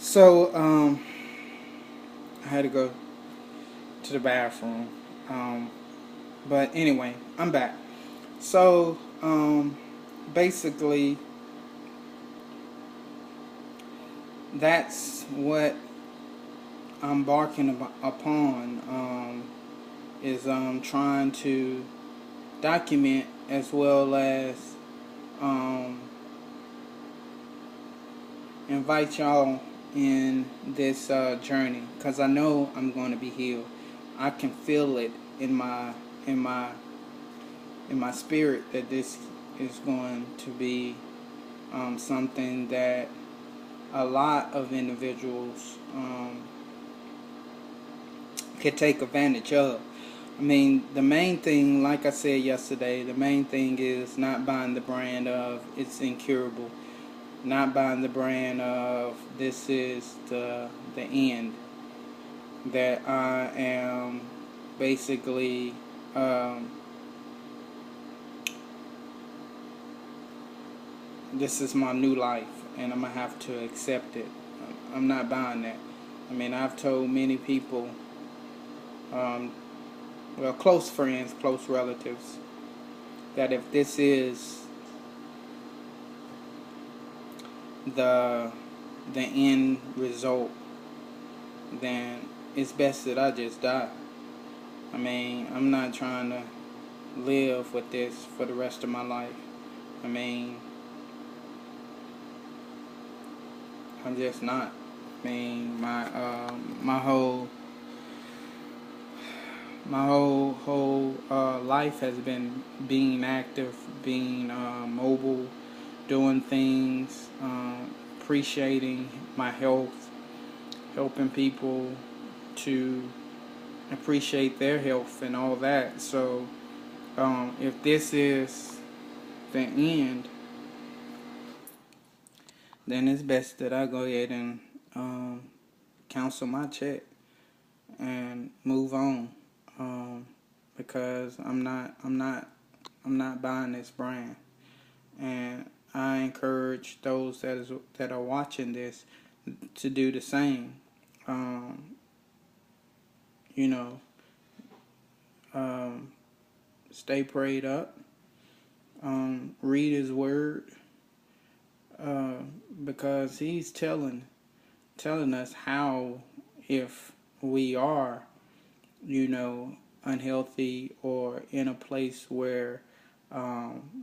So, I had to go to the bathroom. Um, but anyway, I'm back. So, basically, that's what I'm barking upon, is trying to document as well as um, invite y'all in this journey, because I know I'm going to be healed. I can feel it in in my my spirit that this is going to be something that a lot of individuals could take advantage of. I mean, the main thing, like I said yesterday, the main thing is not buying the brand of it's incurable, not buying the brand of this is the end. That I am basically this is my new life and I'm gonna have to accept it. I'm not buying that. I mean, I've told many people, um, well, close friends, close relatives, that if this is the the end result, then it's best that I just die. I mean, I'm not trying to live with this for the rest of my life. I mean, I'm just not. I mean, my whole life has been being active, being mobile, doing things, appreciating my health, helping people to appreciate their health and all that. So, if this is the end, then it's best that I go ahead and cancel my check and move on, because I'm not buying this brand. And I encourage those that are watching this to do the same. Um, you know, um, stay prayed up. Read His Word, uh, because He's telling us how, if we are, unhealthy or in a place where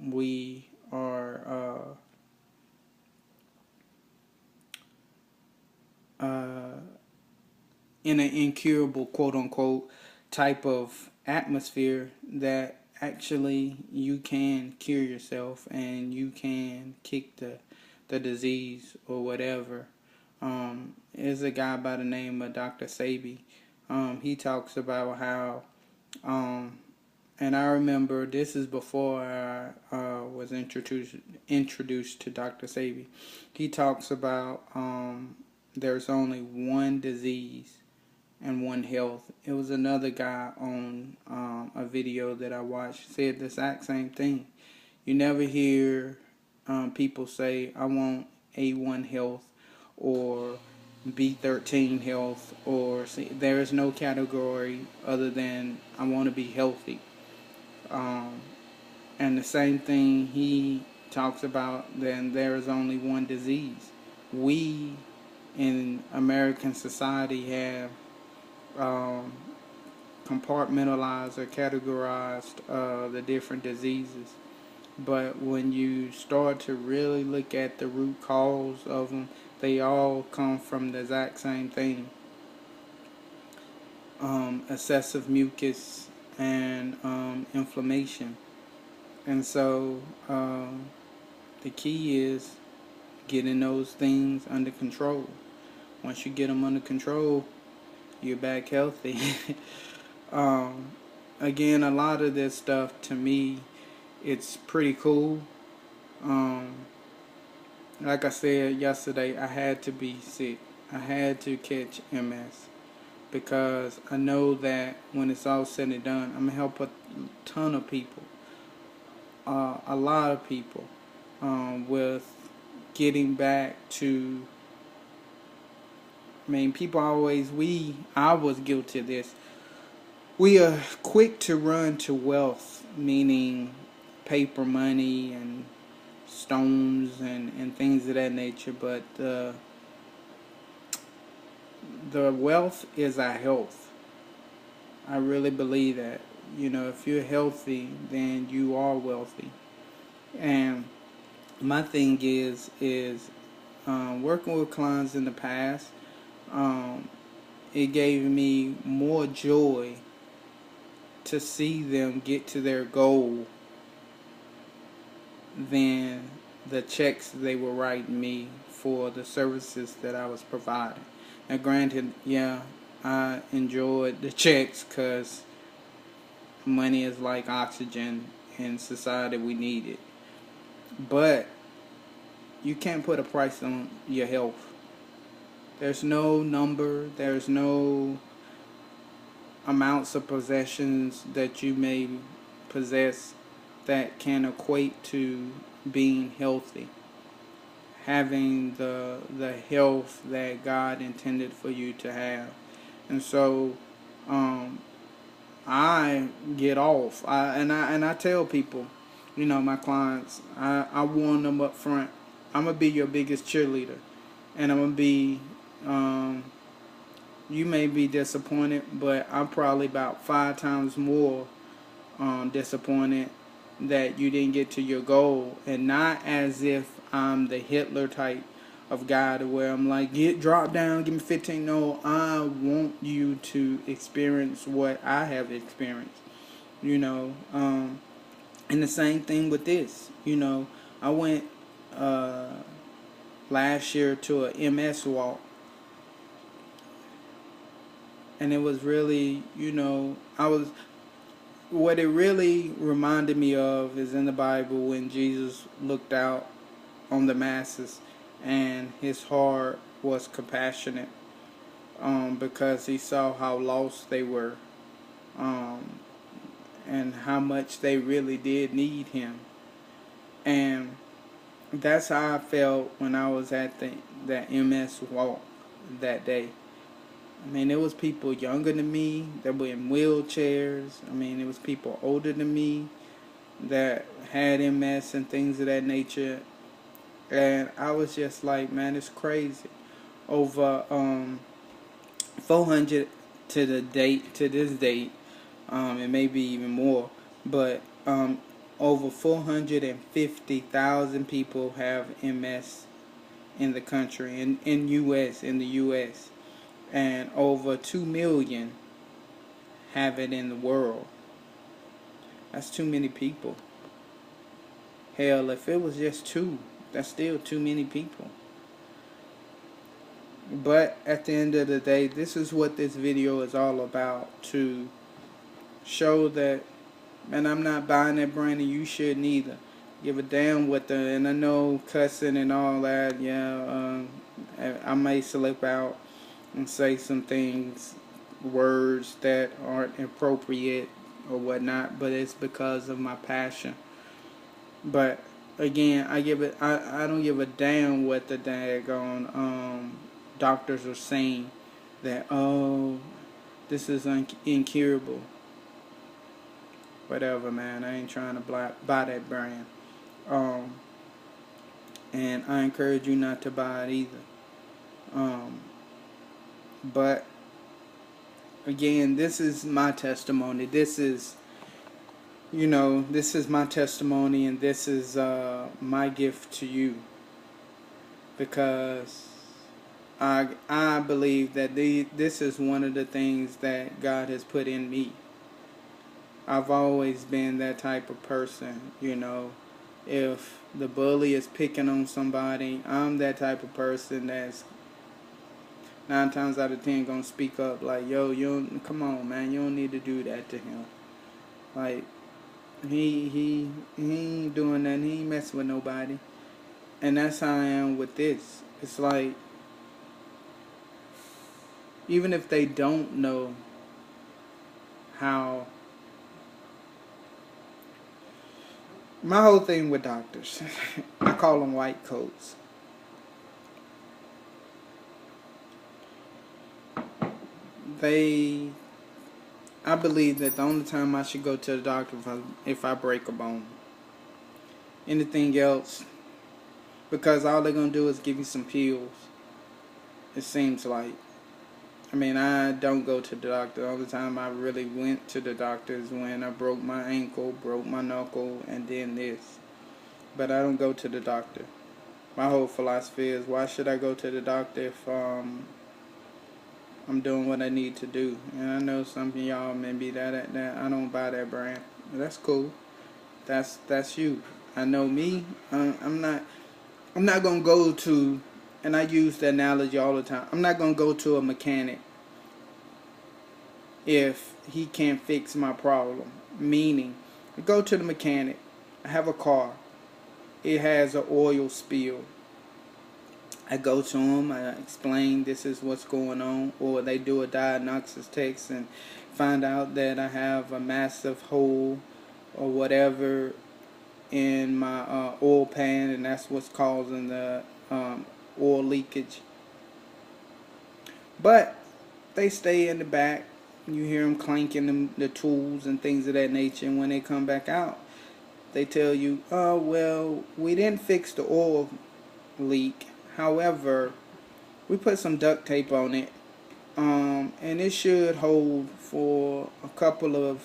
we are in an incurable, quote unquote, type of atmosphere, that actually you can cure yourself and you can kick the disease or whatever. There's a guy by the name of Dr. Sabi. He talks about how, and I remember this is before I was introduced to Dr. Sabi. He talks about there's only one disease and one health. It was another guy on a video that I watched said the exact same thing. You never hear people say, I want A1 health or B13 health, or see, there is no category other than I want to be healthy. Um, and the same thing he talks about, then there is only one disease. We in American society have um, compartmentalized or categorized the different diseases. But when you start to really look at the root cause of them, they all come from the exact same thing: excessive mucus and inflammation. And so the key is getting those things under control. Once you get them under control, you're back healthy. um, Again, a lot of this stuff to me, it's pretty cool. Um, like I said yesterday, I had to be sick. I had to catch MS, because I know that when it's all said and done, I'm gonna help a ton of people, a lot of people, with getting back to I mean, people always, I was guilty of this. We are quick to run to wealth, meaning paper money and stones and things of that nature, but the wealth is our health. I really believe that. You know, if you're healthy, then you are wealthy. And my thing is working with clients in the past, it gave me more joy to see them get to their goal than the checks they were writing me for the services that I was providing. Now, granted, yeah, I enjoyed the checks because money is like oxygen in society. We need it. But you can't put a price on your health. There's no number, there's no amounts of possessions that you may possess that can equate to being healthy. Having the health that God intended for you to have. And so I get off. I tell people, you know, my clients, I warn them up front. I'm gonna be your biggest cheerleader, and I'm gonna be. You may be disappointed, but I'm probably about 5 times more disappointed that you didn't get to your goal, and not as if I'm the Hitler type of guy to where I'm like, drop down, give me 15. No, I want you to experience what I have experienced, you know. And the same thing with this, you know. I went last year to a MS walk, and it was really, you know, what it really reminded me of is in the Bible when Jesus looked out on the masses and his heart was compassionate because he saw how lost they were and how much they really did need him. And that's how I felt when I was at that MS walk that day. I mean, there was people younger than me that were in wheelchairs. I mean, there was people older than me that had MS and things of that nature. And I was just like, man, it's crazy. Over 400 to this date, it may be even more, but over 450,000 people have MS in the country, in the U.S., and over 2 million have it in the world. That's too many people. Hell, if it was just 2, that's still too many people. But at the end of the day, this is what this video is all about, to show that, man, I'm not buying that brand and you shouldn't either. Give a damn what and I know cussing and all that, yeah, I may slip out and say some things, words that aren't appropriate or whatnot, but it's because of my passion. But again, I don't give a damn what the daggone doctors are saying that, oh, this is incurable. Whatever, man. I ain't trying to buy that brand. And I encourage you not to buy it either. But again, this is my testimony. This is, you know, this is my testimony, and this is my gift to you, because I believe that this is one of the things that God has put in me. I've always been that type of person, you know. If the bully is picking on somebody, I'm that type of person that's 9 times out of 10 gonna speak up like, yo, come on, man, you don't need to do that to him. Like, he ain't doing nothing, he ain't messing with nobody. And that's how I am with this. It's like, even if they don't know how, my whole thing with doctors, I call them white coats. they, I believe that the only time I should go to the doctor if I break a bone. Anything else, because all they're gonna do is give you some pills. It seems like. I mean, I don't go to the doctor. The only time I really went to the doctor is when I broke my ankle, broke my knuckle, and then this. But I don't go to the doctor. My whole philosophy is, why should I go to the doctor if I'm doing what I need to do? And I know some of y'all may be that I don't buy that brand. That's cool. That's you. I know me. I'm not gonna go to, and I use the analogy all the time. I'm not gonna go to a mechanic if he can't fix my problem. Meaning, I go to the mechanic. I have a car. It has an oil spill. I go to them. I explain this is what's going on, or they do a diagnosis test and find out that I have a massive hole or whatever in my oil pan, and that's what's causing the oil leakage. But they stay in the back. You hear them clanking the tools and things of that nature. And when they come back out, they tell you, "Oh, well, we didn't fix the oil leak. However, we put some duct tape on it, and it should hold for a couple of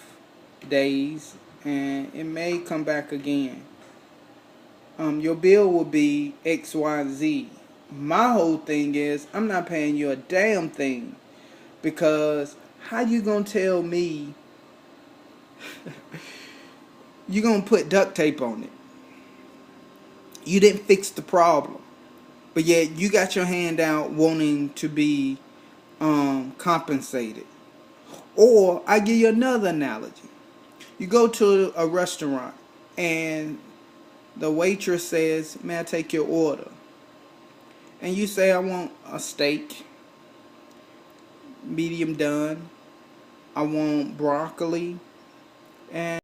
days, and it may come back again. Your bill will be X, Y, Z." My whole thing is, I'm not paying you a damn thing, because how you gonna tell me you gonna put duct tape on it? You didn't fix the problem, but yet you got your hand out wanting to be compensated. Or I give you another analogy. You go to a restaurant and the waitress says, "May I take your order?" And you say, "I want a steak, medium done. I want broccoli, and